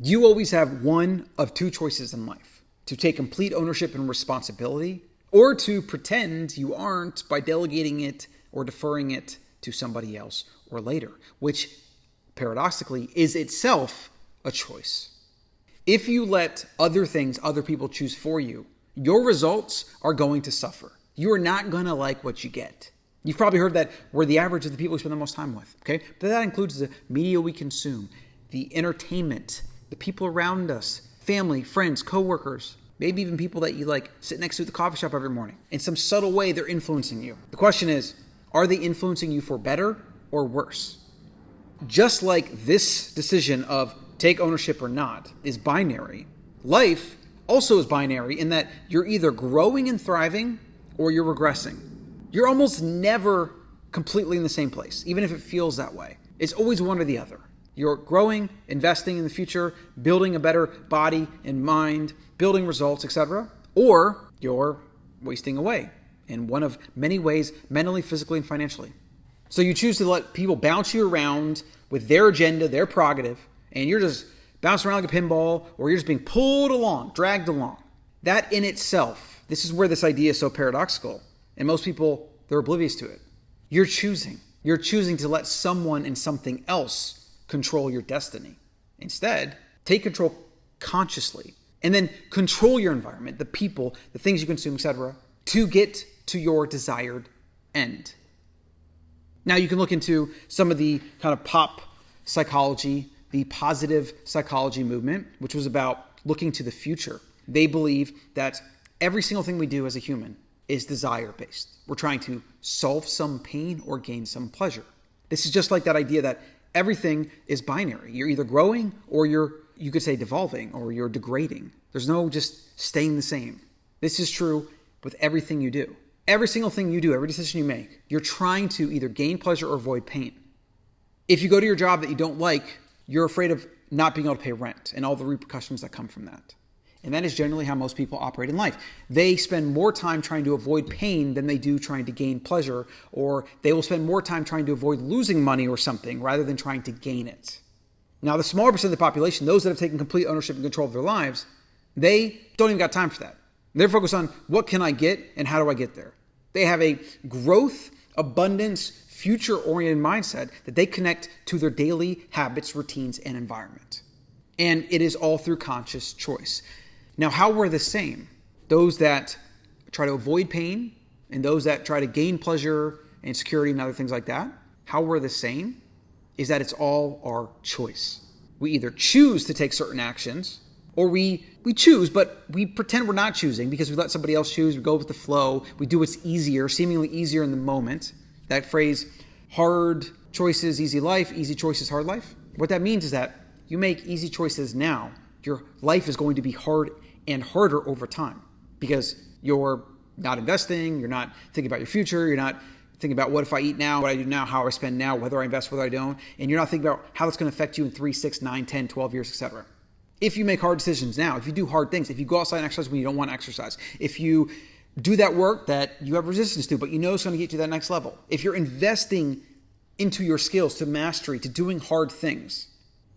You always have one of two choices in life: to take complete ownership and responsibility, or to pretend you aren't by delegating it or deferring it to somebody else or later, which paradoxically is itself a choice. If you let other things, other people choose for you, your results are going to suffer. You are not going to like what you get. You've probably heard that we're the average of the people we spend the most time with, okay? But that includes the media we consume, the entertainment, the people around us, family, friends, coworkers, maybe even people that you like sit next to at the coffee shop every morning. In some subtle way, they're influencing you. The question is, are they influencing you for better or worse? Just like this decision of take ownership or not is binary, life also is binary in that you're either growing and thriving or you're regressing. You're almost never completely in the same place, even if it feels that way. It's always one or the other. You're growing, investing in the future, building a better body and mind, building results, etc. Or you're wasting away in one of many ways, mentally, physically, and financially. So you choose to let people bounce you around with their agenda, their prerogative, and you're just bouncing around like a pinball, or you're just being pulled along, dragged along. That in itself, this is where this idea is so paradoxical, and most people, they're oblivious to it. You're choosing. You're choosing to let someone and something else control your destiny. Instead, take control consciously, and then control your environment, the people, the things you consume, etc., to get to your desired end. Now you can look into some of the kind of pop psychology, the positive psychology movement, which was about looking to the future. They believe that every single thing we do as a human is desire-based. We're trying to solve some pain or gain some pleasure. This is just like that idea that everything is binary. You're either growing or you could say devolving, or you're degrading. There's no just staying the same. This is true with everything you do. Every single thing you do, every decision you make, you're trying to either gain pleasure or avoid pain. If you go to your job that you don't like, you're afraid of not being able to pay rent and all the repercussions that come from that. And that is generally how most people operate in life. They spend more time trying to avoid pain than they do trying to gain pleasure, or they will spend more time trying to avoid losing money or something rather than trying to gain it. Now, the smaller percent of the population, those that have taken complete ownership and control of their lives, they don't even got time for that. They're focused on what can I get and how do I get there. They have a growth, abundance, future-oriented mindset that they connect to their daily habits, routines, and environment. And it is all through conscious choice. Now, how we're the same, those that try to avoid pain and those that try to gain pleasure and security and other things like that, how we're the same is that it's all our choice. We either choose to take certain actions, or we choose, but we pretend we're not choosing because we let somebody else choose. We go with the flow. We do what's easier, seemingly easier in the moment. That phrase, hard choices, easy life, easy choices, hard life. What that means is that you make easy choices now, your life is going to be hard and harder over time because you're not investing, you're not thinking about your future, you're not thinking about what if I eat now, what I do now, how I spend now, whether I invest, whether I don't, and you're not thinking about how that's going to affect you in 3, 6, 9, 10, 12 years, etc. If you make hard decisions now, if you do hard things, if you go outside and exercise when you don't want to exercise, if you do that work that you have resistance to, but you know it's going to get you to that next level, if you're investing into your skills to mastery, to doing hard things,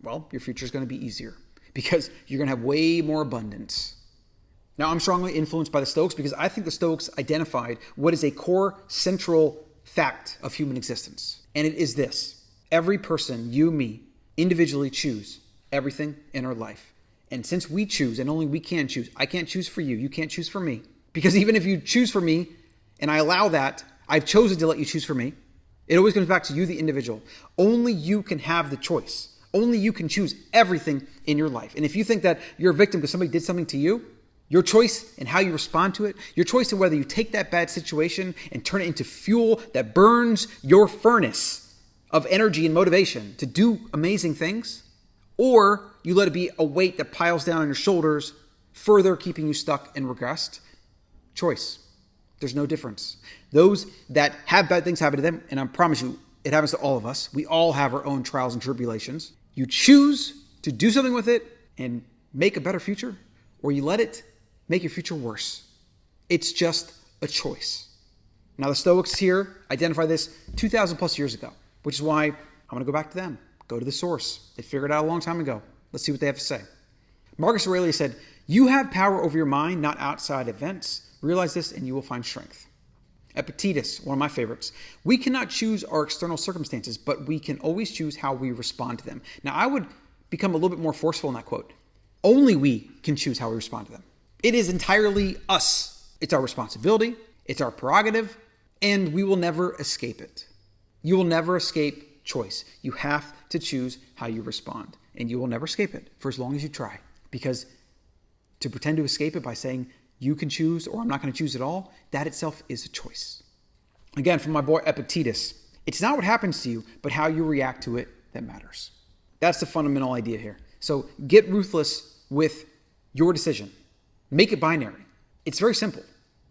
well, your future is going to be easier because you're going to have way more abundance. Now, I'm strongly influenced by the Stoics because I think the Stoics identified what is a core central fact of human existence. And it is this: every person, you, me, individually choose everything in our life. And since we choose, and only we can choose, I can't choose for you, you can't choose for me. Because even if you choose for me, and I allow that, I've chosen to let you choose for me, it always comes back to you, the individual. Only you can have the choice. Only you can choose everything in your life. And if you think that you're a victim because somebody did something to you, your choice in how you respond to it, your choice in whether you take that bad situation and turn it into fuel that burns your furnace of energy and motivation to do amazing things, or you let it be a weight that piles down on your shoulders, further keeping you stuck and regressed. Choice. There's no difference. Those that have bad things happen to them, and I promise you, it happens to all of us. We all have our own trials and tribulations. You choose to do something with it and make a better future, or you let it make your future worse. It's just a choice. Now, the Stoics here identify this 2,000 plus years ago, which is why I'm going to go back to them. Go to the source. They figured it out a long time ago. Let's see what they have to say. Marcus Aurelius said, "You have power over your mind, not outside events. Realize this and you will find strength." Epictetus, one of my favorites. "We cannot choose our external circumstances, but we can always choose how we respond to them." Now, I would become a little bit more forceful in that quote. Only we can choose how we respond to them. It is entirely us. It's our responsibility. It's our prerogative, and we will never escape it. You will never escape choice. You have to choose how you respond, and you will never escape it for as long as you try. Because to pretend to escape it by saying you can choose or I'm not going to choose at all, that itself is a choice. Again, from my boy Epictetus, it's not what happens to you, but how you react to it that matters. That's the fundamental idea here. So get ruthless with your decision. Make it binary. It's very simple.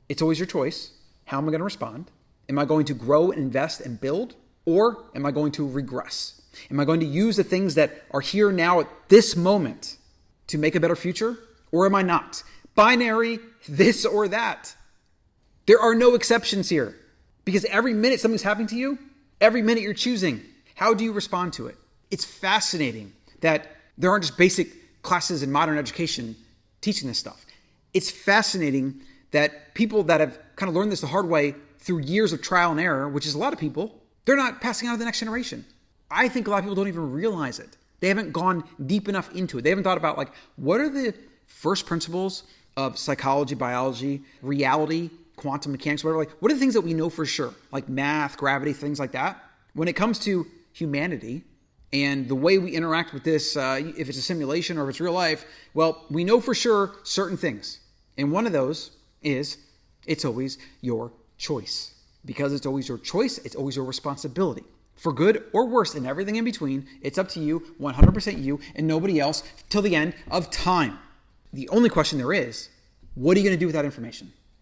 It's always your choice. How am I going to respond? Am I going to grow and invest and build? Or am I going to regress? Am I going to use the things that are here now at this moment to make a better future? Or am I not? Binary, this or that. There are no exceptions here. Because every minute something's happening to you, every minute you're choosing. How do you respond to it? It's fascinating that there aren't just basic classes in modern education teaching this stuff. It's fascinating that people that have kind of learned this the hard way through years of trial and error, which is a lot of people, they're not passing out to the next generation. I think a lot of people don't even realize it. They haven't gone deep enough into it. They haven't thought about what are the first principles of psychology, biology, reality, quantum mechanics, whatever. What are the things that we know for sure? Like math, gravity, things like that. When it comes to humanity and the way we interact with this, if it's a simulation or if it's real life, well, we know for sure certain things. And one of those is it's always your choice. Because it's always your choice, it's always your responsibility. For good or worse and everything in between, it's up to you, 100% you, and nobody else till the end of time. The only question there is, what are you going to do with that information?